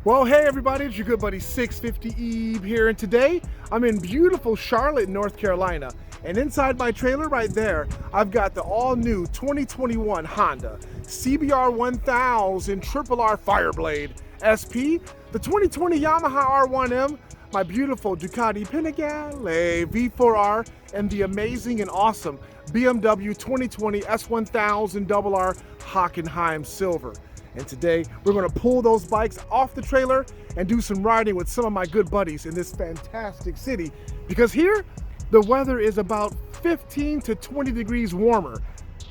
Well, hey everybody, it's your good buddy 650 Eve here, and today I'm in beautiful Charlotte, North Carolina. And inside my trailer right there, I've got the all-new 2021 Honda CBR 1000RR-R Fireblade SP, the 2020 Yamaha R1M, my beautiful Ducati Panigale V4R, and the amazing and awesome BMW 2020 S1000RR Hockenheim Silver. And today we're going to pull those bikes off the trailer and do some riding with some of my good buddies in this fantastic city, because here the weather is about 15 to 20 degrees warmer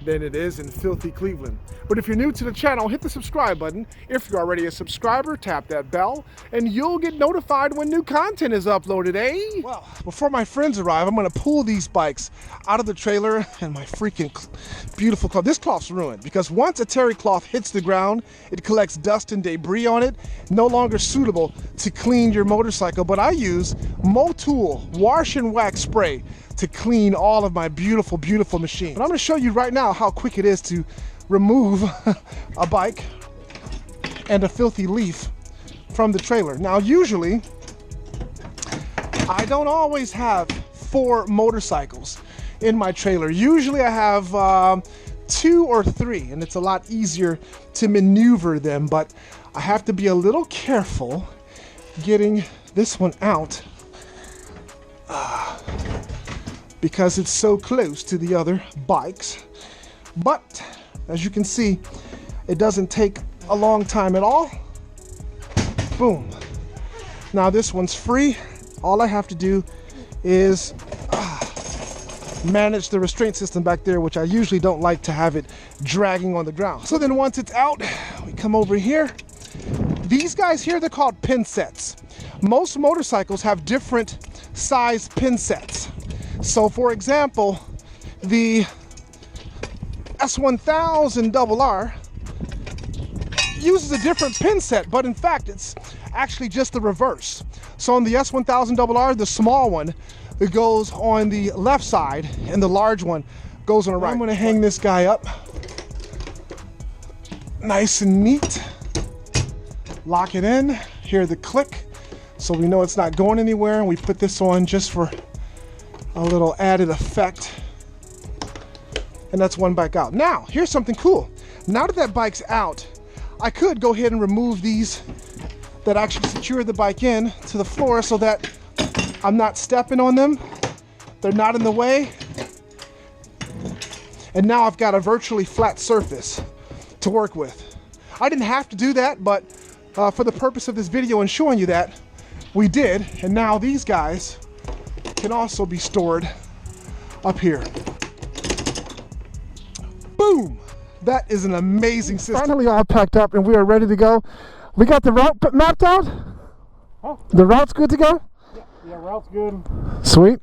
than it is in filthy Cleveland. But if you're new to the channel, hit the subscribe button. If you're already a subscriber, tap that bell and you'll get notified when new content is uploaded, eh? Well, before my friends arrive, I'm gonna pull these bikes out of the trailer, and my freaking beautiful cloth. This cloth's ruined because once a terry cloth hits the ground, it collects dust and debris on it, no longer suitable to clean your motorcycle. But I use Motul wash and wax spray to clean all of my beautiful, beautiful machines. But I'm gonna show you right now how quick it is to remove a bike and a filthy leaf from the trailer. Now, usually, I don't always have 4 motorcycles in my trailer. Usually I have 2 or 3, and it's a lot easier to maneuver them, but I have to be a little careful getting this one out because it's so close to the other bikes. But as you can see, it doesn't take a long time at all. Boom. Now this one's free. All I have to do is manage the restraint system back there, which I usually don't like to have it dragging on the ground. So then once it's out, we come over here. These guys here, they're called pin sets. Most motorcycles have different size pin sets. So for example, the S1000RR uses a different pin set, but in fact it's actually just the reverse. So on the S1000RR, the small one, it goes on the left side and the large one goes on the right. I'm gonna hang this guy up nice and neat, lock it in, hear the click so we know it's not going anywhere, and we put this on just for a little added effect. And that's one bike out. Now, here's something cool. Now that that bike's out, I could go ahead and remove these that actually secure the bike in to the floor so that I'm not stepping on them. They're not in the way. And now I've got a virtually flat surface to work with. I didn't have to do that, but for the purpose of this video and showing you that, we did. And now these guys can also be stored up here. Boom! That is an amazing system. Finally all packed up and we are ready to go. We got the route mapped out? Huh? The route's good to go? Yeah, route's good. Sweet.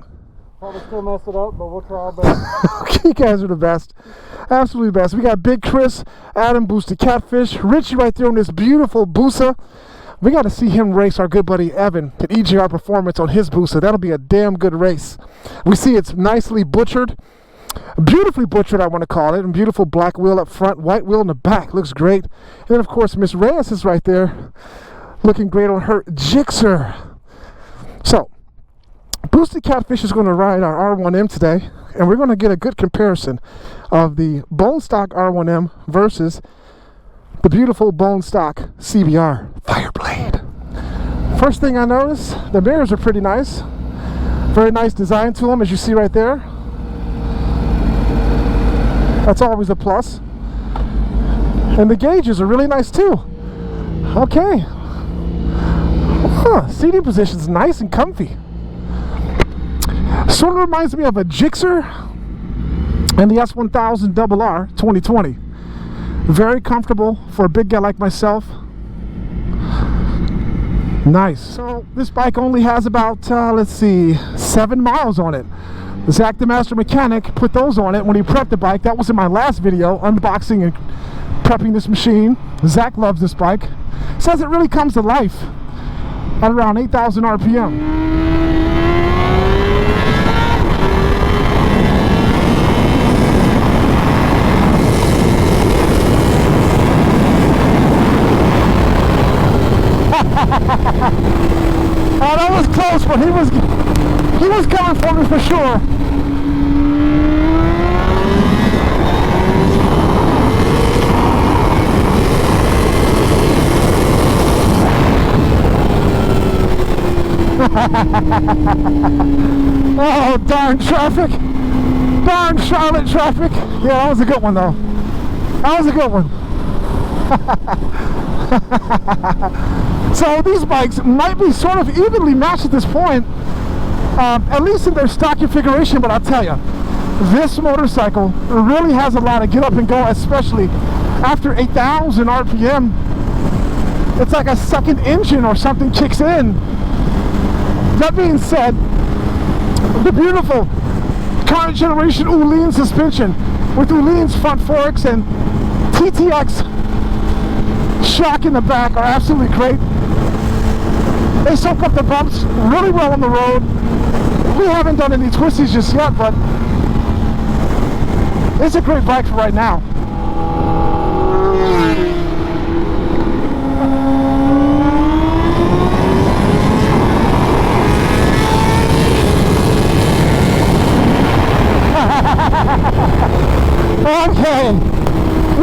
Probably still mess it up, but we'll try our best. You guys are the best. Absolutely best. We got Big Chris, Adam Boosted Catfish, Richie right there on this beautiful Busa. We got to see him race our good buddy Evan at EGR Performance on his Busa. That'll be a damn good race. We see it's nicely butchered. Beautifully butchered, I want to call it. And beautiful black wheel up front, white wheel in the back. Looks great. And then, of course, Miss Reyes is right there looking great on her Gixxer. So, Boosted Catfish is going to ride our R1M today, and we're going to get a good comparison of the bone stock R1M versus the beautiful bone stock CBR Fireblade. First thing I notice, the mirrors are pretty nice. Very nice design to them, as you see right there. That's always a plus. And the gauges are really nice too. Okay. Seating position's nice and comfy. Sort of reminds me of a Gixxer and the S1000RR 2020. Very comfortable for a big guy like myself. Nice. So this bike only has about, let's see, 7 miles on it. Zach the Master Mechanic put those on it when he prepped the bike. That was in my last video, unboxing and prepping this machine. Zach loves this bike. Says it really comes to life at around 8,000 RPM. close, but he was coming for me for sure. Oh, darn traffic. Darn Charlotte traffic. Yeah, that was a good one though. That was a good one. So these bikes might be sort of evenly matched at this point, at least in their stock configuration, but I'll tell you, this motorcycle really has a lot of get up and go, especially after 8,000 RPM. It's like a second engine or something kicks in. That being said, the beautiful current generation Uleen suspension with Uleen's front forks and TTX shock in the back are absolutely great. They soak up the bumps really well on the road. We haven't done any twisties just yet, but it's a great bike for right now. Okay,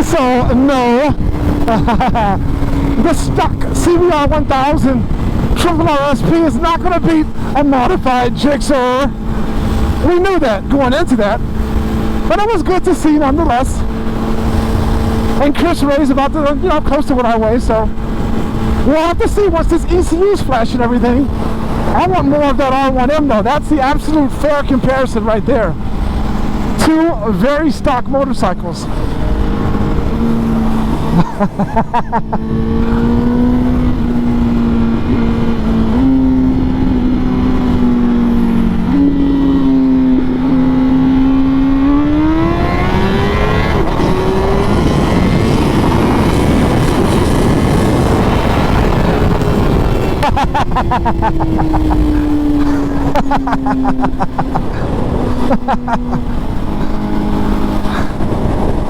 so no, the stock CBR 1000RR SP is not going to beat a modified Gixxer. We knew that going into that, but it was good to see nonetheless. And Chris Ray's about to, close to what I weigh, so we'll have to see once this ECU's flash and everything. I want more of that R1M though. That's the absolute fair comparison right there. Two very stock motorcycles.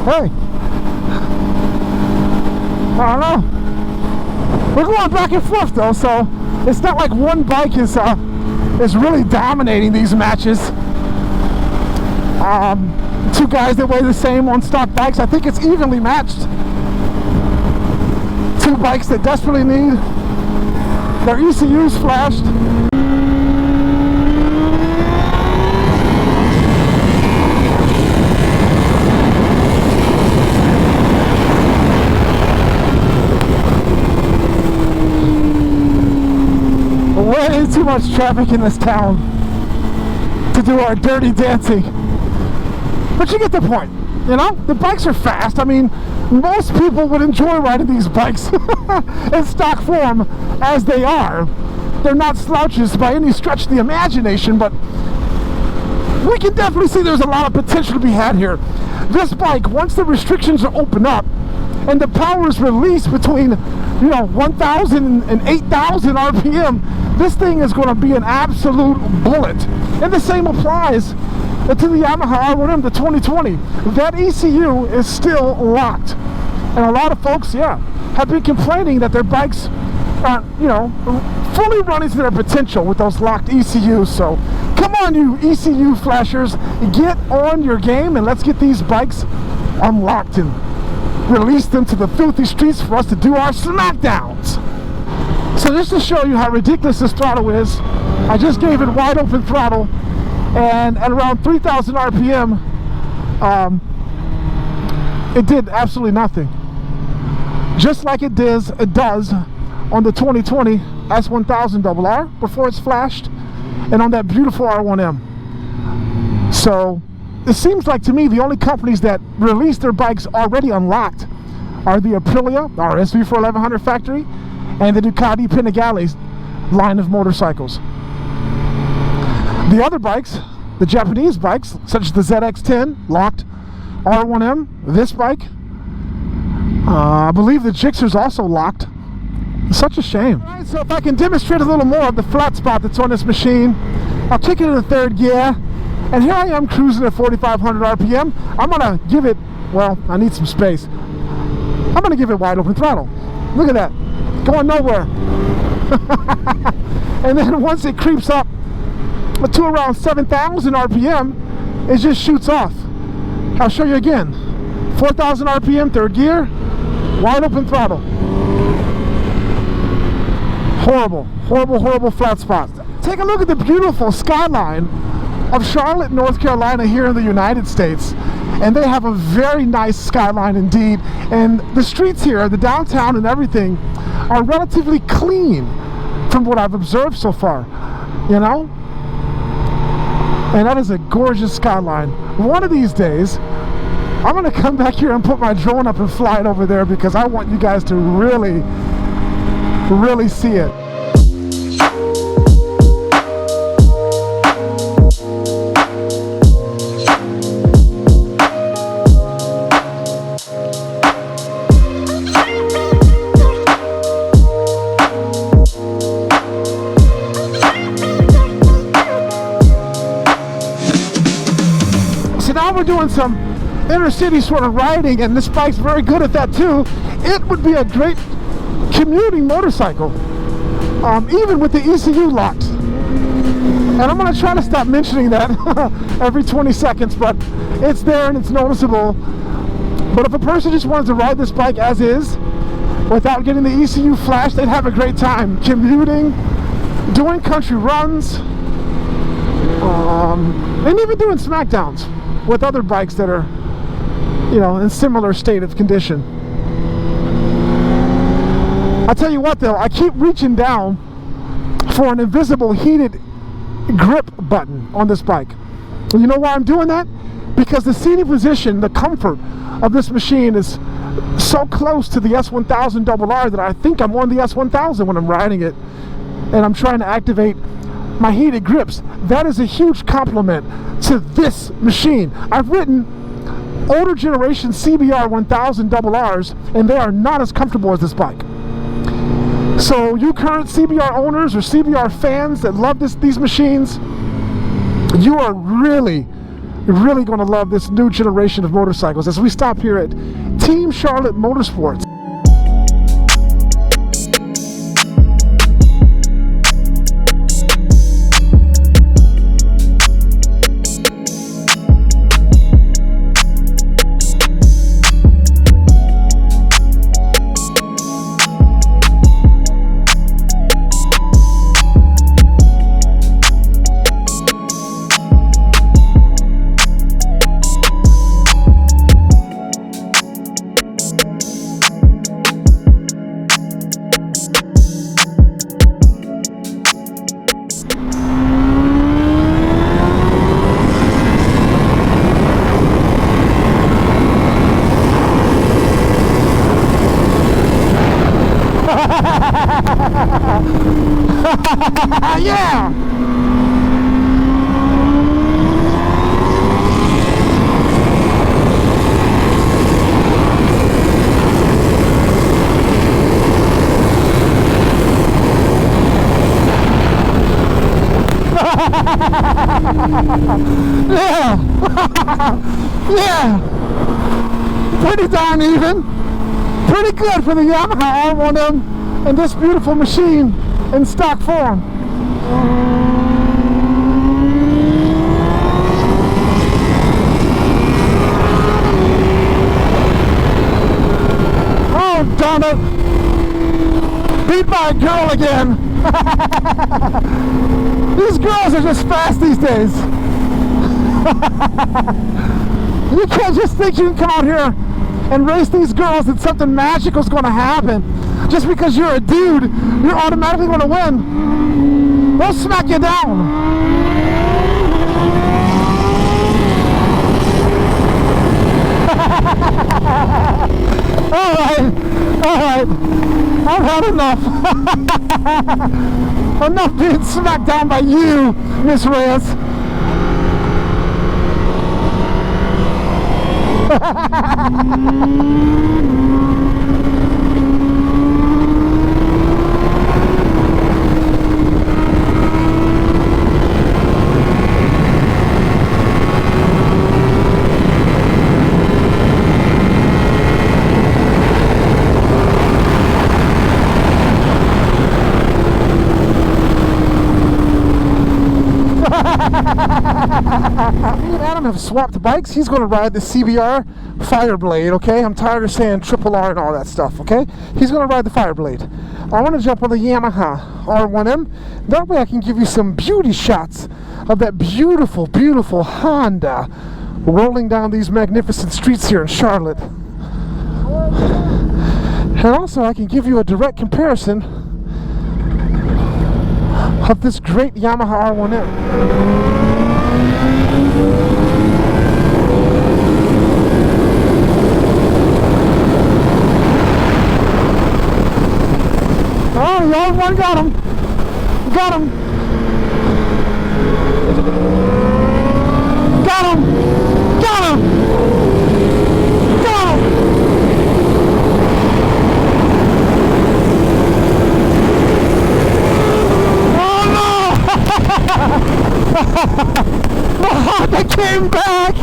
Hey, I don't know. We're going back and forth though, so it's not like one bike is really dominating these matches. Two guys that weigh the same on stock bikes. I think it's evenly matched. Two bikes that desperately need their ECUs flashed. Way too much traffic in this town to do our dirty dancing. But you get the point, the bikes are fast. I mean, most people would enjoy riding these bikes in stock form as they are. They're not slouches by any stretch of the imagination, but we can definitely see there's a lot of potential to be had here. This bike, once the restrictions are opened up and the power is released between 1,000 and 8,000 RPM, this thing is going to be an absolute bullet. And the same applies to the Yamaha R1M, the 2020. That ECU is still locked. And a lot of folks, have been complaining that their bikes aren't, fully running to their potential with those locked ECUs. So come on, you ECU flashers, get on your game and let's get these bikes unlocked and release them to the filthy streets for us to do our SMACKDOWNS. So just to show you how ridiculous this throttle is, I just gave it wide open throttle, and at around 3,000 RPM, it did absolutely nothing. Just like it does on the 2020 S1000RR before it's flashed, and on that beautiful R1M. So it seems like to me the only companies that release their bikes already unlocked are the Aprilia, our SV for 1100 factory, and the Ducati Panigale line of motorcycles. The other bikes, the Japanese bikes, such as the ZX10, locked, R1M, this bike, I believe the Gixxer's also locked. Such a shame. All right, so if I can demonstrate a little more of the flat spot that's on this machine, I'll kick it in the third gear, and here I am cruising at 4,500 RPM. I'm gonna give it, well, I need some space. I'm gonna give it wide open throttle. Look at that. Going nowhere. and then once it creeps up to around 7,000 RPM, it just shoots off. I'll show you again. 4,000 RPM, third gear, wide open throttle. Horrible, horrible, horrible flat spots. Take a look at the beautiful skyline of Charlotte, North Carolina here in the United States. And they have a very nice skyline indeed. And the streets here, the downtown and everything, are relatively clean from what I've observed so far, you know? And that is a gorgeous skyline. One of these days, I'm gonna come back here and put my drone up and fly it over there because I want you guys to really, really see it. So now we're doing some inner city sort of riding, and this bike's very good at that too. It would be a great commuting motorcycle, even with the ECU locked. And I'm going to try to stop mentioning that every 20 seconds, but it's there and it's noticeable. But if a person just wanted to ride this bike as is, without getting the ECU flash, they'd have a great time commuting, doing country runs, and even doing SMACKDOWNS with other bikes that are, you know, in similar state of condition. I tell you what though, I keep reaching down for an invisible heated grip button on this bike. And you know why I'm doing that? Because the seating position, the comfort of this machine is so close to the S1000RR that I think I'm on the S1000 when I'm riding it, and I'm trying to activate my heated grips. That is a huge compliment to this machine. I've ridden older generation CBR 1000RR-Rs, and they are not as comfortable as this bike. So you current CBR owners or CBR fans that love these machines, you are really going to love this new generation of motorcycles as we stop here at Team Charlotte Motorsports. Yeah! Yeah! Yeah! Pretty darn even. Pretty good for the Yamaha R1M and this beautiful machine in stock form. Oh, darn it! Beat by a girl again. These girls are just fast these days. You can't just think you can come out here and race these girls that something magical is going to happen. Just because you're a dude, you're automatically going to win. They'll smack you down. Alright, I've had enough. Enough being smacked down by you, Miss Reyes. Me and Adam have swapped bikes. He's going to ride the CBR Fireblade, okay? I'm tired of saying triple R and all that stuff, okay? He's going to ride the Fireblade. I want to jump on the Yamaha R1M. That way I can give you some beauty shots of that beautiful, beautiful Honda rolling down these magnificent streets here in Charlotte. And also I can give you a direct comparison of this great Yamaha R1M. Oh, the R1 got him. Got him. Got him. Got him. Got him. Oh, they came back!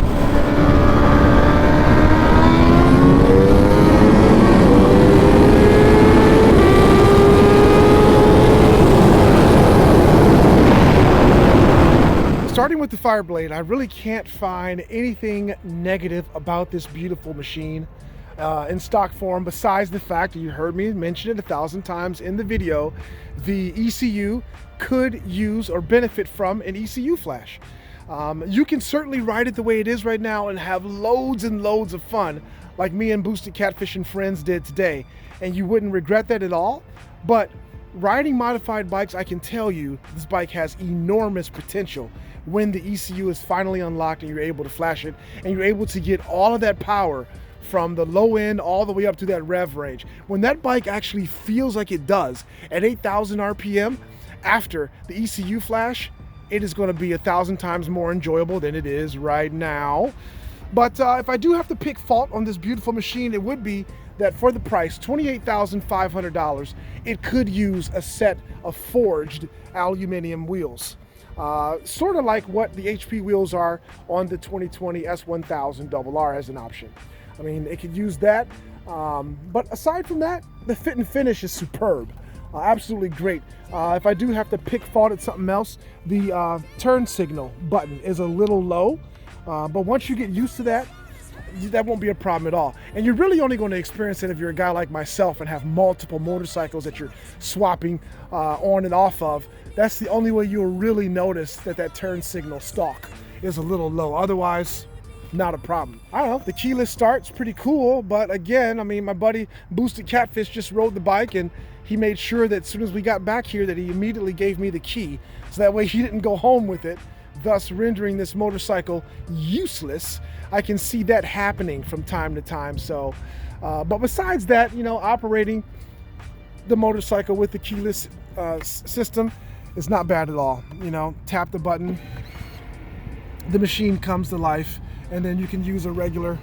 Starting with the Fireblade, I really can't find anything negative about this beautiful machine in stock form, besides the fact that you heard me mention it 1,000 times in the video, the ECU could use or benefit from an ECU flash. You can certainly ride it the way it is right now and have loads and loads of fun, like me and Boosted Catfish and friends did today, and you wouldn't regret that at all. But riding modified bikes, I can tell you this bike has enormous potential when the ECU is finally unlocked and you're able to flash it and you're able to get all of that power from the low end all the way up to that rev range. When that bike actually feels like it does at 8,000 RPM after the ECU flash, it is going to be 1,000 times more enjoyable than it is right now. But if I do have to pick fault on this beautiful machine, it would be that for the price, $28,500, it could use a set of forged aluminum wheels. Sort of like what the HP wheels are on the 2020 S1000RR as an option. I mean, it could use that, but aside from that, the fit and finish is superb. Absolutely great. If I do have to pick fault at something else, the turn signal button is a little low, but once you get used to that, that won't be a problem at all. And you're really only going to experience it if you're a guy like myself and have multiple motorcycles that you're swapping on and off of. That's the only way you'll really notice that that turn signal stalk is a little low. Otherwise, not a problem. I don't know, the keyless start's pretty cool, but again, I mean, my buddy Boosted Catfish just rode the bike and he made sure that as soon as we got back here that he immediately gave me the key, so that way he didn't go home with it, thus rendering this motorcycle useless. I can see that happening from time to time. So, but besides that, you know, operating the motorcycle with the keyless system is not bad at all. You know, tap the button, the machine comes to life, and then you can use a regular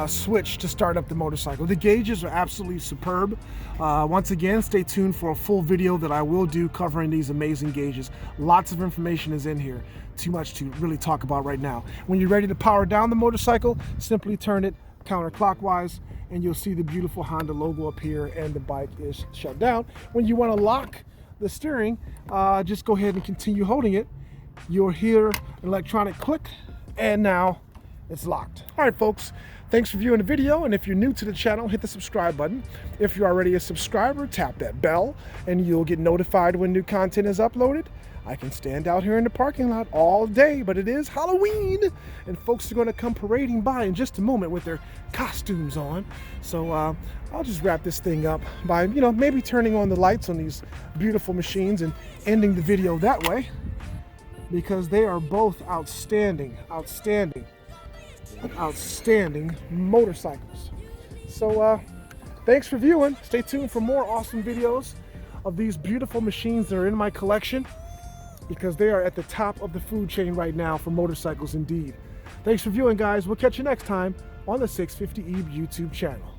switch to start up the motorcycle. The gauges are absolutely superb. Once again, stay tuned for a full video that I will do covering these amazing gauges. Lots of information is in here. Too much to really talk about right now. When you're ready to power down the motorcycle, simply turn it counterclockwise and you'll see the beautiful Honda logo appear and the bike is shut down. When you want to lock the steering, just go ahead and continue holding it. You'll hear an electronic click and now it's locked. All right, folks, thanks for viewing the video, and if you're new to the channel, hit the subscribe button. If you're already a subscriber, tap that bell and you'll get notified when new content is uploaded. I can stand out here in the parking lot all day, but it is Halloween and folks are going to come parading by in just a moment with their costumes on. So I'll just wrap this thing up by, you know, maybe turning on the lights on these beautiful machines and ending the video that way, because they are both outstanding motorcycles. So thanks for viewing. Stay tuned for more awesome videos of these beautiful machines that are in my collection, because they are at the top of the food chain right now for motorcycles indeed. Thanks for viewing, guys. We'll catch you next time on the 650 EB YouTube channel.